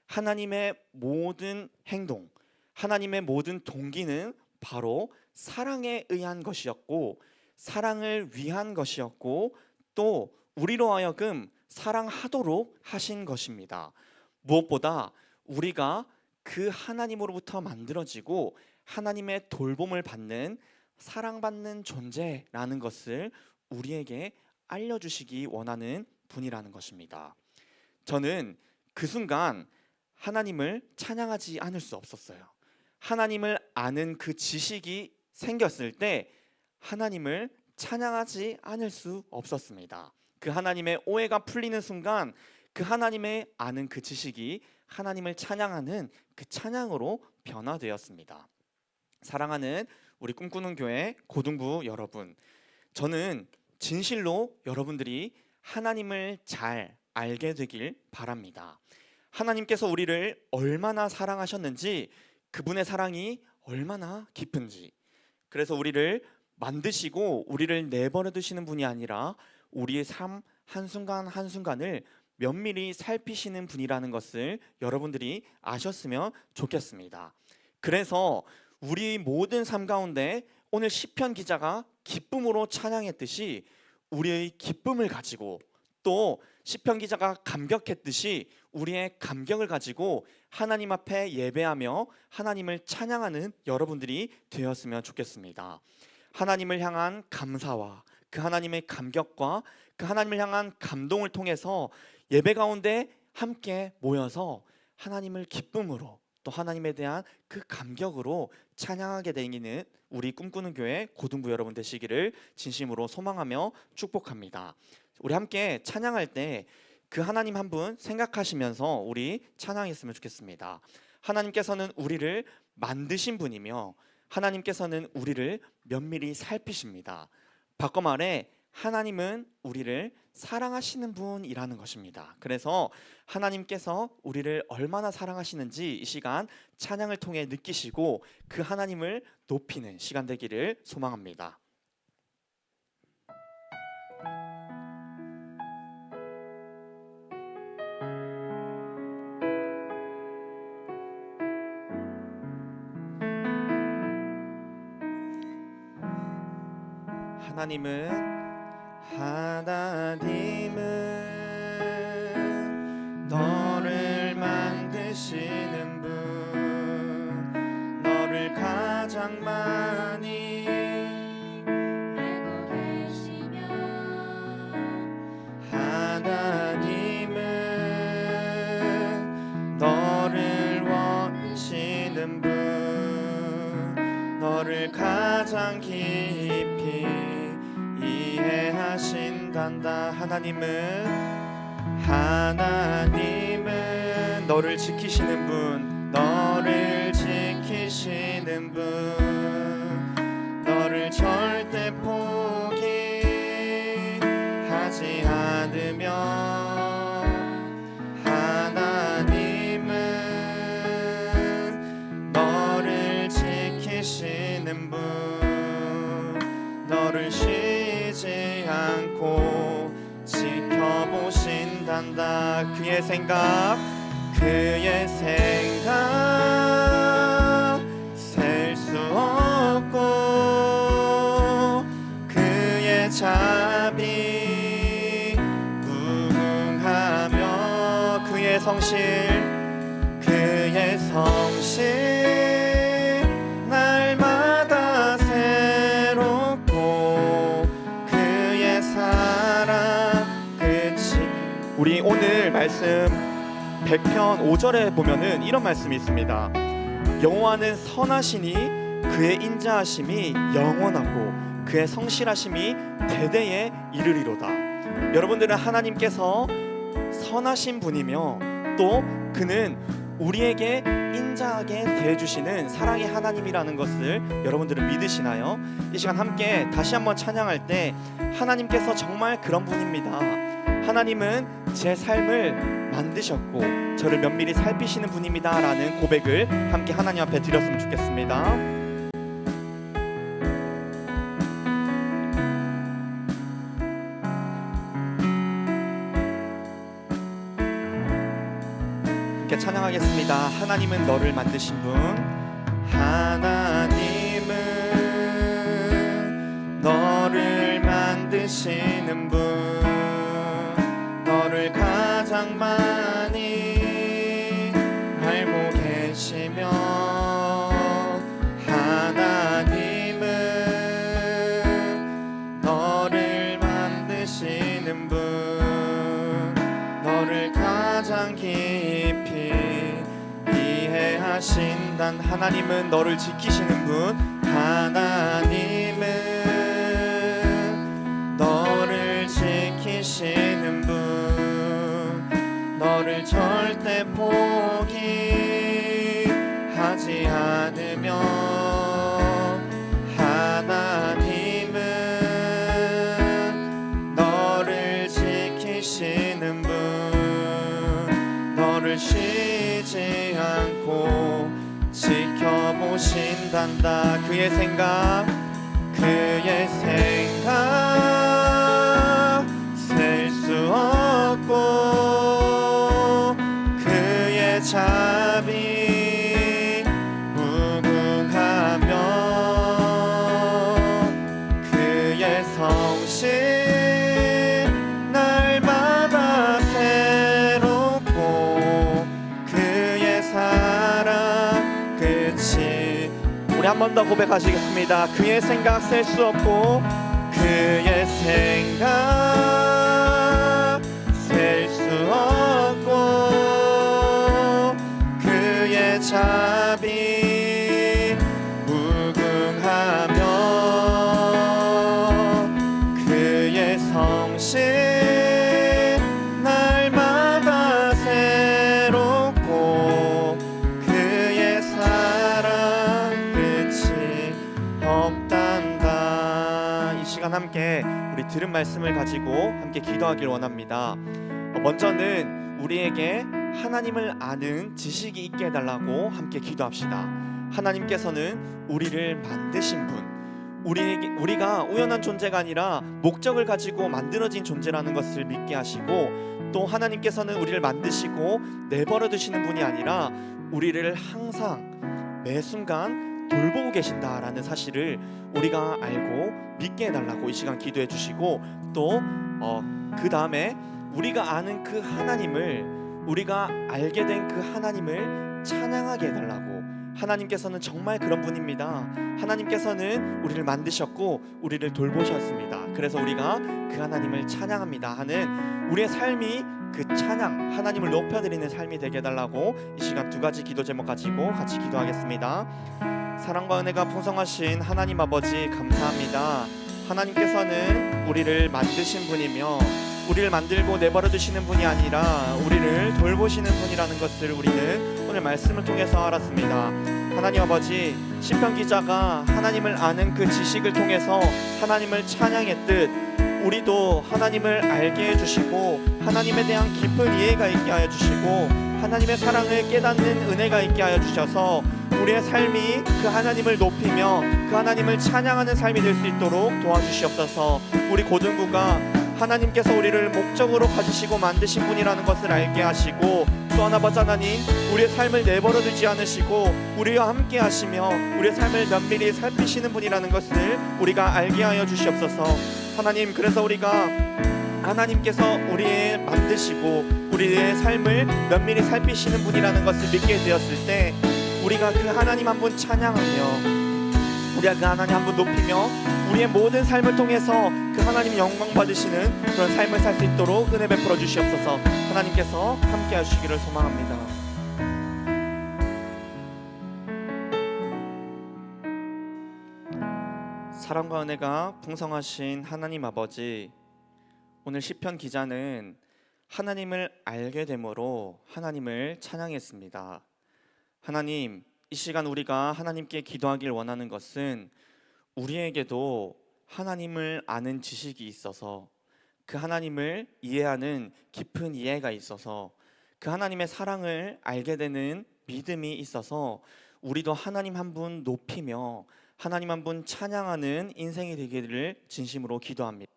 Speaker 5: 하나님의 모든 행동, 하나님의 모든 동기는 바로 사랑에 의한 것이었고 사랑을 위한 것이었고 또 우리로 하여금 사랑하도록 하신 것입니다. 무엇보다 우리가 그 하나님으로부터 만들어지고 하나님의 돌봄을 받는 사랑받는 존재라는 것을 우리에게 알려주시기 원하는 분이라는 것입니다. 저는 그 순간 하나님을 찬양하지 않을 수 없었어요. 하나님을 아는 그 지식이 생겼을 때 하나님을 찬양하지 않을 수 없었습니다. 그 하나님의 오해가 풀리는 순간 그 하나님의 아는 그 지식이 하나님을 찬양하는 그 찬양으로 변화되었습니다. 사랑하는 우리 꿈꾸는 교회 고등부 여러분, 저는 진실로 여러분들이 하나님을 잘 알게 되길 바랍니다. 하나님께서 우리를 얼마나 사랑하셨는지, 그분의 사랑이 얼마나 깊은지, 그래서 우리를 만드시고 우리를 내버려 두시는 분이 아니라 우리의 삶 한순간 한순간을 면밀히 살피시는 분이라는 것을 여러분들이 아셨으면 좋겠습니다. 그래서 우리 모든 삶 가운데 오늘 시편 기자가 기쁨으로 찬양했듯이 우리의 기쁨을 가지고 또 시편 기자가 감격했듯이 우리의 감격을 가지고 하나님 앞에 예배하며 하나님을 찬양하는 여러분들이 되었으면 좋겠습니다. 하나님을 향한 감사와 그 하나님의 감격과 그 하나님을 향한 감동을 통해서 예배 가운데 함께 모여서 하나님을 기쁨으로 또 하나님에 대한 그 감격으로 찬양하게 되기는 우리 꿈꾸는 교회 고등부 여러분 되시기를 진심으로 소망하며 축복합니다. 우리 함께 찬양할 때 그 하나님 한 분 생각하시면서 우리 찬양했으면 좋겠습니다. 하나님께서는 우리를 만드신 분이며 하나님께서는 우리를 면밀히 살피십니다. 바꿔 말해 하나님은 우리를 사랑하시는 분이라는 것입니다. 그래서 하나님께서 우리를 얼마나 사랑하시는지 이 시간 찬양을 통해 느끼시고 그 하나님을 높이는 시간 되기를 소망합니다. 하나님은 너를 만드시는 분, 너를 가장 많이
Speaker 1: 알고 계시며
Speaker 5: 하나님은 너를 원하시는 분, 너를 가장 깊이 이해하신단다. 하나님은 너를 지키시는 분, 너를 지키시는 분, 너를 절대 포기하지 않으며 하나님은 너를 지키시는 분, 너를 쉬지 않고 지켜보신단다. 그의 생각 셀 수 없고 그의 자비 무궁하며 그의 성실 날마다 새롭고 그의 사랑 끝이. 우리 오늘 말씀 100편 5절에 보면은 이런 말씀이 있습니다. 여호와는 선하시니 그의 인자하심이 영원하고 그의 성실하심이 대대에 이르리로다. 여러분들은 하나님께서 선하신 분이며 또 그는 우리에게 인자하게 대해주시는 사랑의 하나님이라는 것을 여러분들은 믿으시나요? 이 시간 함께 다시 한번 찬양할 때 하나님께서 정말 그런 분입니다. 하나님은 제 삶을 만드셨고 저를 면밀히 살피시는 분입니다 라는 고백을 함께 하나님 앞에 드렸으면 좋겠습니다. 함께 찬양하겠습니다. 하나님은 너를 만드신 분, 하나님은 너를 만드시는 분, 너를 가장 많이 알고 계시며 하나님은 너를 만드시는 분, 너를 가장 깊이 이해하신단. 하나님은 너를 지키시는 분, 하나님은 너를 지키시는 분, 너를 절대 포기하지 않으며 하나님은 너를 지키시는 분, 너를 쉬지 않고 지켜보신단다. 그의 생각 셀 수 없고 그의 자비 무궁하며 한 번 더 고백하시겠습니다. 그의 생각 셀 수 없고 그의 생각 셀 수 없고 그의 자비 무궁하며 그의 성실 날마다 새롭고 그의 사랑 끝이 없단다. 이 시간 함께 우리 들은 말씀을 가지고 함께 기도하길 원합니다. 먼저는 우리에게 하나님을 아는 지식이 있게 해달라고 함께 기도합시다. 하나님께서는 우리를 만드신 분, 우리가 우연한 존재가 아니라 목적을 가지고 만들어진 존재라는 것을 믿게 하시고, 또 하나님께서는 우리를 만드시고 내버려 두시는 분이 아니라 우리를 항상 매 순간 돌보고 계신다라는 사실을 우리가 알고 믿게 해달라고 이 시간 기도해 주시고, 또 그 다음에 우리가 아는 그 하나님을, 우리가 알게 된 그 하나님을 찬양하게 해달라고. 하나님께서는 정말 그런 분입니다. 하나님께서는 우리를 만드셨고 우리를 돌보셨습니다. 그래서 우리가 그 하나님을 찬양합니다 하는 우리의 삶이 그 찬양, 하나님을 높여드리는 삶이 되게 해달라고 이 시간 두 가지 기도 제목 가지고 같이 기도하겠습니다. 사랑과 은혜가 풍성하신 하나님 아버지, 감사합니다. 하나님께서는 우리를 만드신 분이며 우리를 만들고 내버려 두시는 분이 아니라 우리를 돌보시는 분이라는 것을 우리는 오늘 말씀을 통해서 알았습니다. 하나님 아버지, 시편 기자가 하나님을 아는 그 지식을 통해서 하나님을 찬양했듯 우리도 하나님을 알게 해주시고 하나님에 대한 깊은 이해가 있게 하여 주시고 하나님의 사랑을 깨닫는 은혜가 있게 하여 주셔서 우리의 삶이 그 하나님을 높이며 그 하나님을 찬양하는 삶이 될 수 있도록 도와주시옵소서. 우리 고등부가 하나님께서 우리를 목적으로 가지시고 만드신 분이라는 것을 알게 하시고, 또 하나 아버지 하나님, 우리의 삶을 내버려 두지 않으시고 우리와 함께 하시며 우리의 삶을 면밀히 살피시는 분이라는 것을 우리가 알게 하여 주시옵소서. 하나님, 그래서 우리가 하나님께서 우리의 만드시고 우리의 삶을 면밀히 살피시는 분이라는 것을 믿게 되었을 때 우리가 그 하나님 한 분 찬양하며 우리가 그 하나님 한 분 높이며 우리의 모든 삶을 통해서 그 하나님 영광 받으시는 그런 삶을 살 수 있도록 은혜 베풀어 주시옵소서. 하나님께서 함께 하시기를 소망합니다. 사랑과 은혜가 풍성하신 하나님 아버지, 오늘 시편 기자는 하나님을 알게 됨으로 하나님을 찬양했습니다. 하나님, 이 시간 우리가 하나님께 기도하길 원하는 것은 우리에게도 하나님을 아는 지식이 있어서 그 하나님을 이해하는 깊은 이해가 있어서 그 하나님의 사랑을 알게 되는 믿음이 있어서 우리도 하나님 한 분 높이며 하나님 한 분 찬양하는 인생이 되기를 진심으로 기도합니다.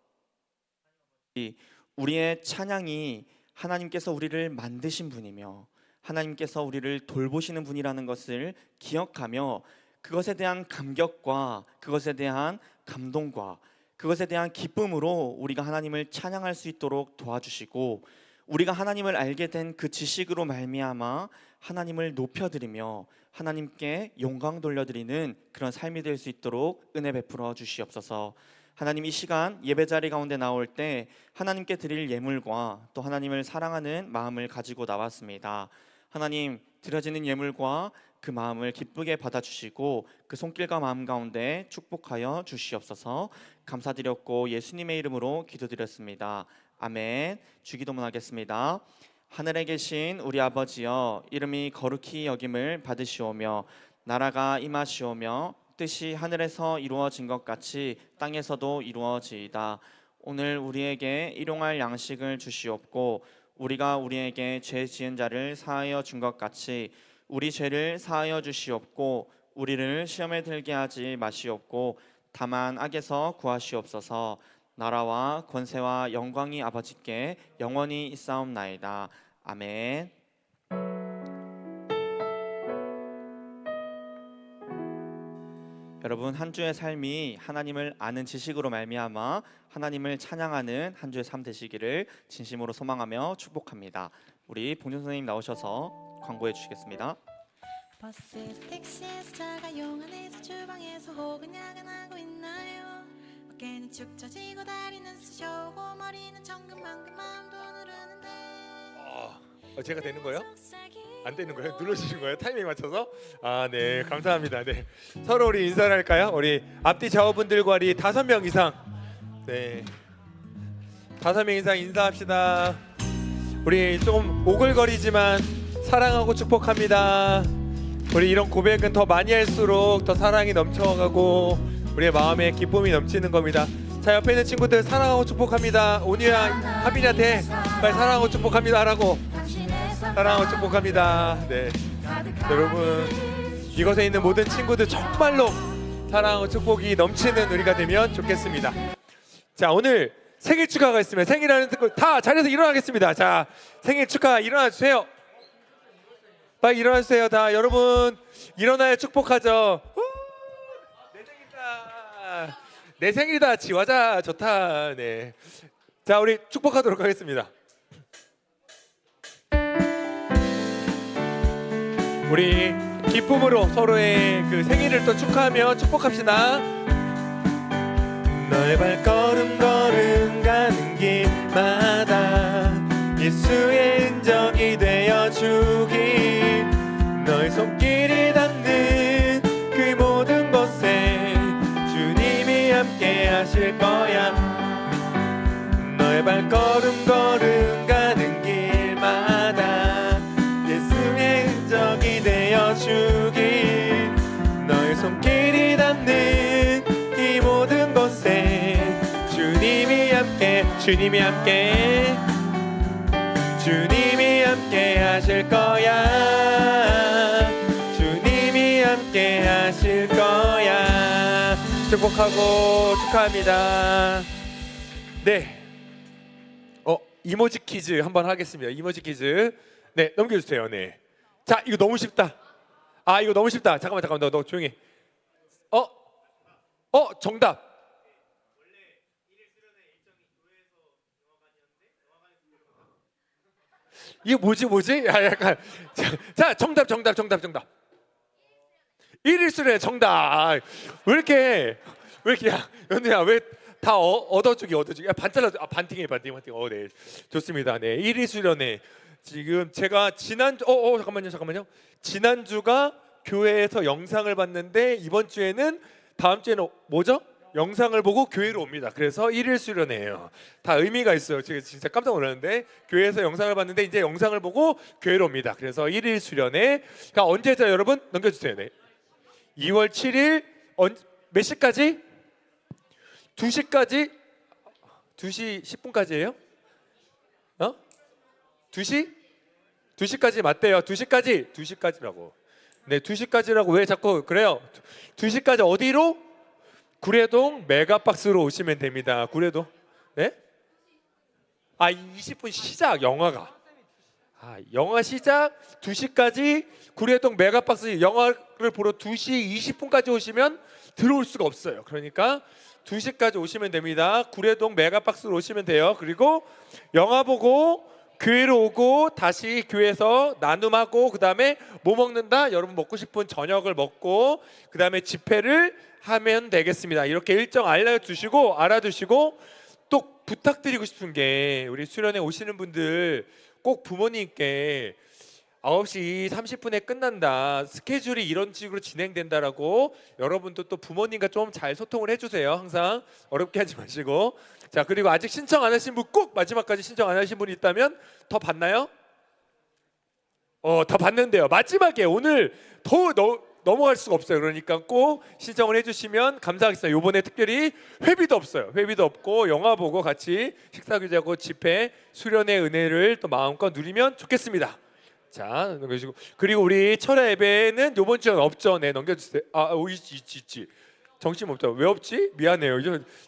Speaker 5: 우리의 찬양이 하나님께서 우리를 만드신 분이며 하나님께서 우리를 돌보시는 분이라는 것을 기억하며 그것에 대한 감격과 그것에 대한 감동과 그것에 대한 기쁨으로 우리가 하나님을 찬양할 수 있도록 도와주시고, 우리가 하나님을 알게 된 그 지식으로 말미암아 하나님을 높여드리며 하나님께 영광 돌려드리는 그런 삶이 될 수 있도록 은혜 베풀어 주시옵소서. 하나님, 이 시간 예배자리 가운데 나올 때 하나님께 드릴 예물과 또 하나님을 사랑하는 마음을 가지고 나왔습니다. 하나님, 드려지는 예물과 그 마음을 기쁘게 받아주시고 그 손길과 마음 가운데 축복하여 주시옵소서. 감사드렸고 예수님의 이름으로 기도드렸습니다. 아멘. 주기도문 하겠습니다. 하늘에 계신 우리 아버지여, 이름이 거룩히 여김을 받으시오며 나라가 임하시오며 뜻이 하늘에서 이루어진 것 같이 땅에서도 이루어지이다. 오늘 우리에게 일용할 양식을 주시옵고 우리가 우리에게 죄 지은 자를 사하여 준 것 같이 우리 죄를 사하여 주시옵고 우리를 시험에 들게 하지 마시옵고 다만 악에서 구하시옵소서. 나라와 권세와 영광이 아버지께 영원히 있사옵나이다. 아멘. 여러분, 한 주의 삶이 하나님을 아는 지식으로 말미암아 하나님을 찬양하는 한 주의 삶 되시기를 진심으로 소망하며 축복합니다. 우리 봉준 선생님 나오셔서 광고해 주시겠습니다.
Speaker 6: 버스에서 택시에서 자가용 안에서 주방에서 혹은 야근하고 있나요? 어깨는 축 처지고 다리는 쑤셔오고 머리는 천근만근 마음도 누르는데
Speaker 7: 제가 되는 거예요? 안 되는 거예요? 눌러주신 거예요? 타이밍 맞춰서? 아, 네, 감사합니다. 네, 서로 우리 인사를 할까요? 우리 앞뒤 좌우분들과 우리 5명 이상, 네, 5명 이상 인사합시다. 우리 조금 오글거리지만 사랑하고 축복합니다. 우리 이런 고백은 더 많이 할수록 더 사랑이 넘쳐가고 우리의 마음에 기쁨이 넘치는 겁니다. 자, 옆에 있는 친구들 사랑하고 축복합니다. 온유야, 하빈이한테 빨리 사랑하고 축복합니다 하라고. 사랑하고 축복합니다. 네, 여러분 이곳에 있는 모든 친구들 정말로 사랑하고 축복이 넘치는 우리가 되면 좋겠습니다. 자, 오늘 생일 축하가 있으면 생일하는 다 자리에서 일어나겠습니다. 자, 생일 축하 일어나 주세요. 빨리 일어나 주세요. 다 여러분 일어나야 축복하죠. 내 생일이다. 내 생일이다. 지화자 좋다. 네. 자, 우리 축복하도록 하겠습니다. 우리 기쁨으로 서로의 그 생일을 또 축하하며 축복합시다. 너의 발걸음 걸음가는 길마다 예수의 흔적이 되어주기 너의 손길이 닿는 그 모든 곳에 주님이 함께 하실 거야. 너의 발걸음 걸음가는 길마다 예수의 흔적이 되어주기 너의 손길이 닿는 이 모든 곳에 주님이 함께 주님이 함께 하실 거야. 주님이 함께 하실 거야. 축복하고 축하합니다. 네, 이모지 퀴즈 한번 하겠습니다. 이모지 퀴즈. 네, 넘겨주세요. 네. 자, 이거 너무 쉽다. 아, 이거 너무 쉽다. 잠깐만, 너 조용히. 정답. 이거 뭐지? 야, 약간. 자, 정답. 1일 수련회 정답. 왜 이렇게 야, 연우야, 왜 다 얻어주기. 야, 반 잘라줘. 반팅해. 네, 좋습니다. 네, 1일 수련회. 지금 제가 잠깐만요. 지난주가 교회에서 영상을 봤는데 이번 주에는 다음 주에는 뭐죠? 영상을 보고 교회로 옵니다. 그래서 1일 수련회예요. 다 의미가 있어요. 제가 진짜 깜짝 놀랐는데 교회에서 영상을 봤는데 이제 영상을 보고 교회로 옵니다. 그래서 1일 수련회. 그러니까 언제죠, 여러분? 넘겨주세요. 네. 2월 7일 몇 시까지? 2시까지? 2시 10분까지예요? 2시? 2시까지 맞대요. 2시까지라고. 네, 2시까지라고. 왜 자꾸 그래요? 2시까지 어디로? 구례동 메가박스로 오시면 됩니다. 구례동. 네? 20분 시작 영화가. 영화 시작 2시까지 구례동 메가박스 영화를 보러 2시 20분까지 오시면 들어올 수가 없어요. 그러니까 2시까지 오시면 됩니다. 구례동 메가박스로 오시면 돼요. 그리고 영화 보고 교회로 오고 다시 교회에서 나눔하고 그다음에 뭐 먹는다? 여러분 먹고 싶은 저녁을 먹고 그다음에 집회를 하면 되겠습니다. 이렇게 일정 알아두시고 또 부탁드리고 싶은 게 우리 수련회 오시는 분들 꼭 부모님께 9시 30분에 끝난다. 스케줄이 이런 식으로 진행된다라고 여러분도 또 부모님과 좀 잘 소통을 해주세요. 항상 어렵게 하지 마시고. 자, 그리고 아직 신청 안 하신 분 꼭 마지막까지 신청 안 하신 분이 있다면 더 받나요? 더 받는데요. 마지막에 오늘 더 넘어갈 수가 없어요. 그러니까 꼭 신청을 해주시면 감사하겠습니다. 이번에 특별히 회비도 없어요. 회비도 없고 영화 보고 같이 식사 교제하고 집회 수련의 은혜를 또 마음껏 누리면 좋겠습니다. 자, 넘겨주시고. 그리고 우리 철야 예배는 이번 주엔 없죠. 네, 넘겨주세요. 있지. 정신 없죠. 왜 없지? 미안해요.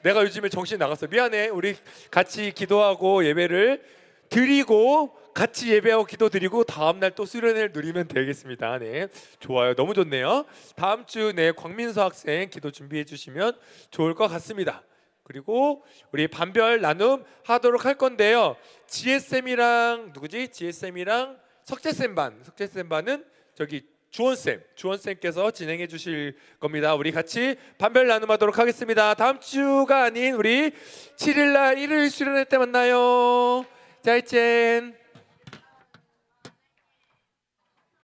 Speaker 7: 내가 요즘에 정신 나갔어. 미안해. 우리 같이 기도하고 예배를 드리고 같이 예배하고 기도 드리고 다음 날 또 수련회를 누리면 되겠습니다. 네, 좋아요. 너무 좋네요. 다음 주 광민서 학생 기도 준비해 주시면 좋을 것 같습니다. 그리고 우리 반별 나눔 하도록 할 건데요. 지혜쌤이랑 누구지? 지혜쌤이랑 석재쌤 반은 저기 주원쌤께서 진행해 주실 겁니다. 우리 같이 반별 나눔하도록 하겠습니다. 다음 주가 아닌 우리 7일 날 일요일 수련회 때 만나요. 짜이젠.